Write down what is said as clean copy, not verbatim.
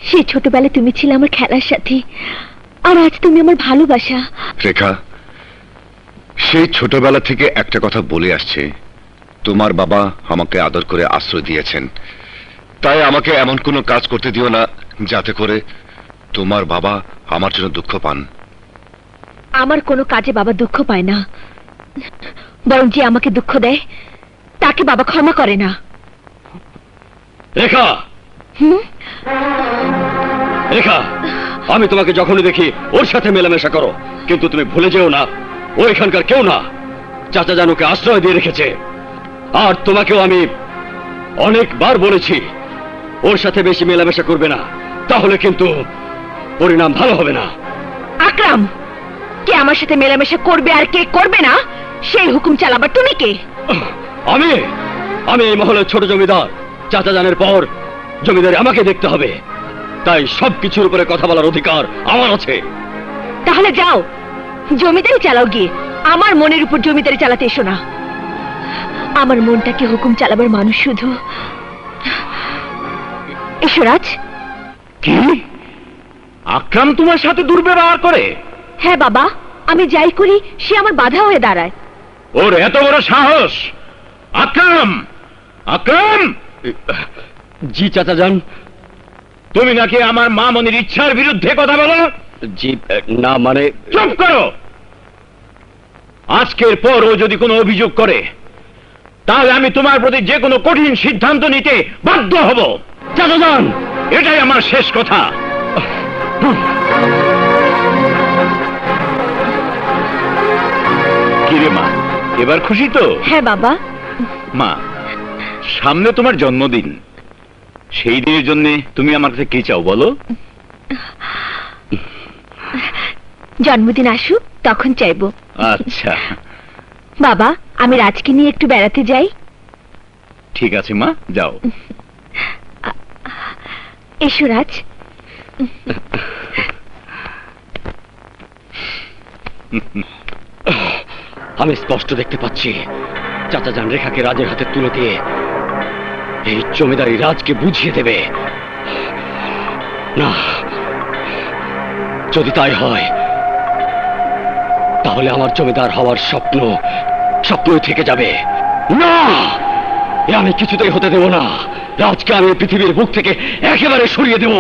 সেই ছোটবেলায় তুমি ছিলে আমার খেলার সাথী, আর আজ তুমি আমার ভালোবাসা। রেখা, সেই ছোটবেলা থেকে একটা কথা বলে আসছে, তোমার বাবা আমাকে আদর করে আশ্রয় দিয়েছেন, তাই আমাকে এমন কোনো কাজ করতে দিও না যাতে করে তোমার বাবা আমার জন্য দুঃখ পান। আমার কোনো কাজে বাবা দুঃখ পায় না, বরং যে আমাকে দুঃখ দেয় তাকে বাবা ক্ষমা করে না। রেখা, রেখা, আমি তোমাকে যখনই দেখি ওর সাথে মেলামেশা করো, কিন্তু তুমি ভুলে যেও না ও এখানকার কেউ না। চাচা জানুকে আশ্রয় দিয়ে রেখেছে। আর তোমাকেও আমি অনেকবার বলেছি ওর সাথে বেশি মেলামেশা করবে না, তাহলে কিন্তু পরিণাম ভালো হবে না। আকরাম, কে আমার সাথে মেলামেশা করবে আর কে করবে না সেই হুকুম চালাবার তুমি কে? আমি আমি এই মহলের ছোট জমিদার। চাচা জানের পর জমিদারি আমাকে দেখতে হবে, তাই সবকিছুর উপরে কথা বলার অধিকার আমার আছে। তাহলে যাও, জমিদারি চালাও গিয়ে। আমার মনের উপর জমিদারি চালাতে এসো না। আমার মনটাকে হুকুম চালাবার মানুষ শুধু ঈশ্বরাজ। কি? আকরাম তোমার সাথে দুর্ব্যবহার করে? হ্যাঁ বাবা, আমি যাই করি সে আমার বাধা হয়ে দাঁড়ায়। ওর এত বড় সাহস! আকরাম! আকরাম! জি চাচা জান। তুমি নাকি আমার মা মনির ইচ্ছার বিরুদ্ধে কথা বলো? জি না, মানে। চুপ করো! আজকের পর ও যদি কোনো অভিযোগ করে তাহলে আমি তোমার প্রতি যে কোনো কঠিন সিদ্ধান্ত নিতে বাধ্য হব। চাচা জান, এটাই আমার শেষ কথা। কিরে মা, এবার খুশি তো? হ্যাঁ বাবা। মা, সামনে তোমার জন্মদিন, সেই দিনের জন্য তুমি আমার কাছে কি চাও বলো? জন্মদিন আসুক তখন চাইবো। আচ্ছা বাবা, আমি রাজকে নিয়ে একটু বেড়াতে যাই। ঠিক আছে মা, যাও। এসো রাজ। আমি স্পষ্ট দেখতে পাচ্ছি চাচা জান রেখাকে রাজের হাতে তুলে দিয়ে এই জমিদারি রাজকে বুঝিয়ে দেবে। না, যদি তাই হয় তাহলে আমার জমিদার হওয়ার স্বপ্নই থেকে যাবে। না, এ আমি কিছুতেই হতে দেব না। রাজকে আমি পৃথিবীর বুক থেকে একেবারে সরিয়ে দেব।